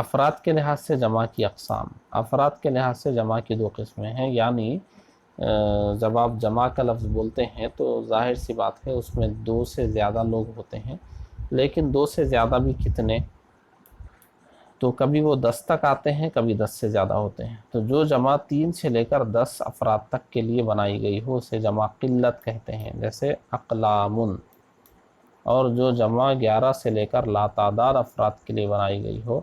افراد کے لحاظ سے جمع کی اقسام، افراد کے لحاظ سے جمع کی دو قسمیں ہیں، یعنی جب آپ جمع کا لفظ بولتے ہیں تو ظاہر سی بات ہے اس میں دو سے زیادہ لوگ ہوتے ہیں، لیکن دو سے زیادہ بھی کتنے؟ تو کبھی وہ 10 تک آتے ہیں، کبھی 10 سے زیادہ ہوتے ہیں۔ تو جو جمع 3 سے لے کر 10 افراد تک کے لیے بنائی گئی ہو اسے جمع قلت کہتے ہیں، جیسے اقلام، اور جو جمع 11 سے لے کر لاتعداد افراد کے لیے بنائی گئی ہو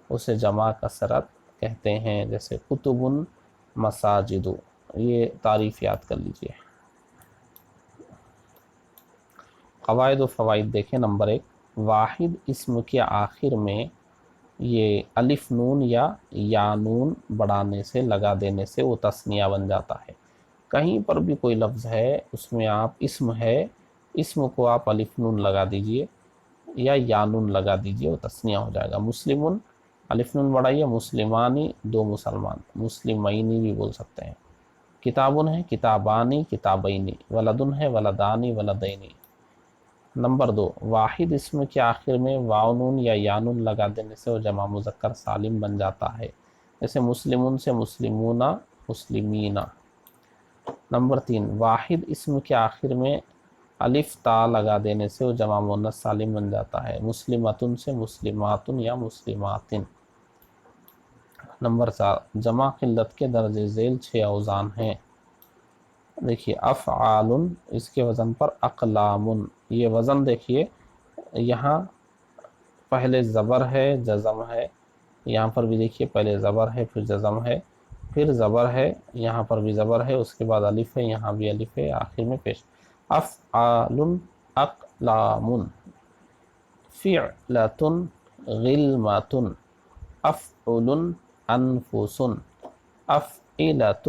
اسے جمع کثرت کہتے ہیں، جیسے کتب، مساجد۔ یہ تعریف یاد کر لیجئے۔ قواعد و فوائد دیکھیں۔ نمبر 1، واحد اسم کے آخر میں یہ الف نون یا نون بڑھانے سے، لگا دینے سے وہ تثنیہ بن جاتا ہے۔ کہیں پر بھی کوئی لفظ ہے اس میں آپ اسم ہے، اسم کو آپ الف نون لگا دیجئے یا نون لگا دیجئے، وہ تثنیہ ہو جائے گا۔ مسلمن، الف نون بڑھائیے، مسلمانی، دو مسلمان، مسلمینی بھی بول سکتے ہیں۔ کتابن ہے، کتابانی، کتابینی، ولدن ہے، ولدانی، ولدینی۔ نمبر 2، واحد اسم کے آخر میں واو نون یا نون لگا دینے سے وہ جمع مذکر سالم بن جاتا ہے، جیسے مسلمون سے مسلمونہ، مسلمینہ۔ نمبر 3، واحد اسم کے آخر میں الف تا لگا دینے سے وہ جمع مؤنث سالم بن جاتا ہے، مسلمتن سے مسلماتن یا مسلماتن۔ نمبر 4، جمع قلت کے درج ذیل 6 اوزان ہیں۔ دیکھیے افعال، اس کے وزن پر اقلام، یہ وزن دیکھیے، یہاں پہلے زبر ہے، جزم ہے، یہاں پر بھی دیکھیے پہلے زبر ہے، پھر جزم ہے، پھر زبر ہے، یہاں پر بھی زبر ہے، اس کے بعد الف ہے، یہاں بھی الف ہے، آخر میں پیش۔ افعال، اقلام، فعلۃ، غلمۃ، افعل، انفس، افعلۃ،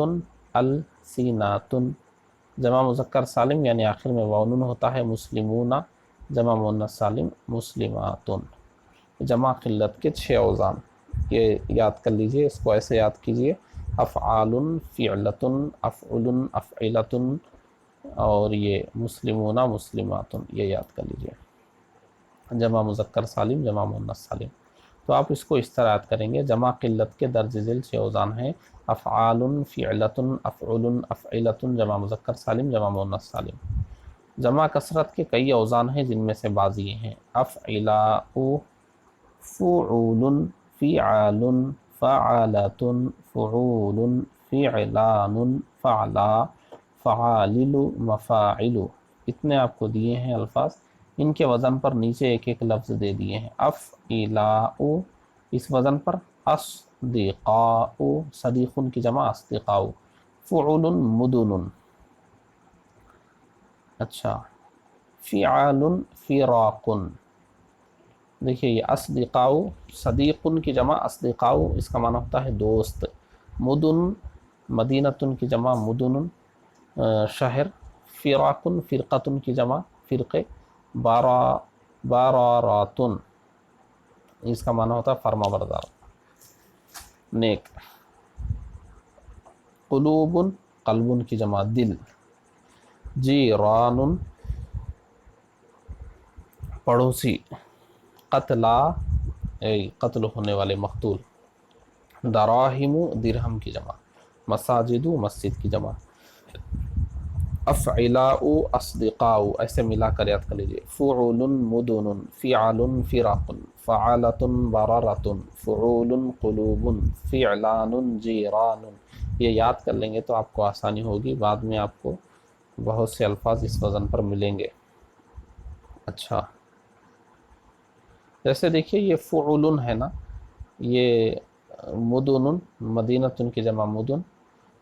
السنۃ۔ جمع مذکر سالم یعنی آخر میں واو نون ہوتا ہے، مسلمون، جمع مؤنث سالم مسلمات۔ جمع قلت کے 6 اوزان، یہ یاد کر لیجئے، اس کو ایسے یاد کیجئے، افعال، فعلۃ، افعل، افعلۃ، اور یہ مسلمون، مسلمات، یہ یاد کر لیجئے۔ جمع مذکر سالم، جمع مؤنث سالم۔ تو آپ اس کو اس طرح یاد کریں گے، جمع قلت کے درج ذیل 6 اوزان ہیں، افعال، فعلۃ، افعل، افعلۃ، جمع مذکر سالم، جمع مؤنث سالم۔ جمع کثرت کے کئی اوزان ہیں، جن میں سے بعض یہ ہیں، افعلاء، فعول، فعال، فعالۃ، فعول، فعلان، فعلا، فعالل، مفاعل۔ اتنے آپ کو دیے ہیں الفاظ، ان کے وزن پر نیچے ایک ایک لفظ دے دیے ہیں۔ افعلاء، اس وزن پر اصدقاء، صدیق کی جمع اصدقاء، فعول، مدن۔ اچھا، فعال، فراق۔ دیکھیے یہ اصدقاء، صدیق کی جمع اصدقاء، اس کا معنی ہوتا ہے دوست۔ مدن، مدینۃ کی جمع مدن، شہر۔ فراق، فرقۃ کی جمع فرقے۔ بارارات، اس کا معنی ہوتا ہے فرما بردار، نیک۔ قلوب، قلب کی جمع دل۔ جیران، پڑوسی۔ قتلا، قتل ہونے والے، مقتول۔ دراہم، درہم کی جمع۔ مساجد، مسجد کی جمع۔ افعلاء، اصدقاء، ایسے ملا کر یاد کر لیجئے۔ فعول، مدن، فعال، فراق، فعالۃ، برارۃ، فعول، قلوب، فعلان، جیران۔ یہ یاد کر لیں گے تو آپ کو آسانی ہوگی، بعد میں آپ کو بہت سے الفاظ اس وزن پر ملیں گے۔ اچھا، جیسے دیکھیے یہ فعول ہے نا، یہ مدن، مدینۃ کی جمع مدن،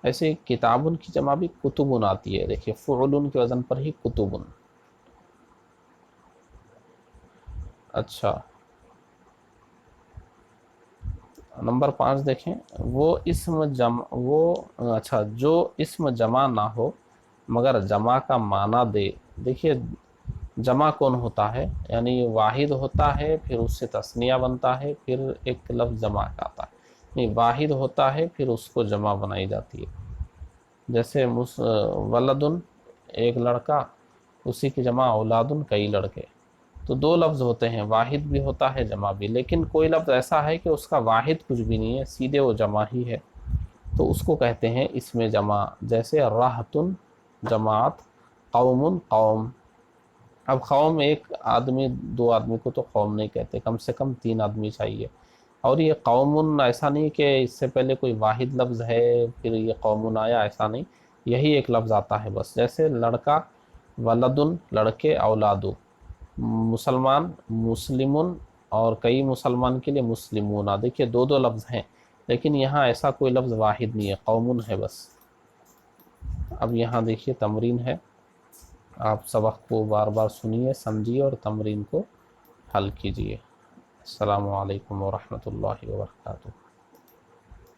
ایسے کتابن کی جمع بھی کتبن آتی ہے، دیکھیے فعول کے وزن پر ہی کتبن۔ اچھا، نمبر 5 دیکھیں، جو اسم جمع نہ ہو مگر جمع کا معنی دے۔ دیکھیے جمع کون ہوتا ہے، یعنی واحد ہوتا ہے، پھر اس سے تثنیہ بنتا ہے، پھر ایک لفظ جمع کا آتا ہے، نہیں واحد ہوتا ہے پھر اس کو جمع بنائی جاتی ہے، جیسے ولدن، ایک لڑکا، اسی کی جمع اولادن، کئی لڑکے۔ تو دو لفظ ہوتے ہیں، واحد بھی ہوتا ہے جمع بھی، لیکن کوئی لفظ ایسا ہے کہ اس کا واحد کچھ بھی نہیں ہے، سیدھے وہ جمع ہی ہے، تو اس کو کہتے ہیں اسم جمع، جیسے راحتن جماعت، قوم قوم۔ اب قوم ایک آدمی دو آدمی کو تو قوم نہیں کہتے، کم سے کم تین آدمی چاہیے، اور یہ قوم ایسا نہیں کہ اس سے پہلے کوئی واحد لفظ ہے پھر یہ قوم آیا، ایسا نہیں، یہی ایک لفظ آتا ہے بس، جیسے لڑکا ولدن لڑکے، اولادو مسلمان مسلمن، اور کئی مسلمان کے لیے مسلمون، دیکھیے دو دو لفظ ہیں، لیکن یہاں ایسا کوئی لفظ واحد نہیں ہے، قوم ہے بس۔ اب یہاں دیکھیے تمرین ہے، آپ سبق کو بار بار سنیے، سمجھیے اور تمرین کو حل کیجیے۔ السلام علیکم ورحمۃ اللہ وبرکاتہ۔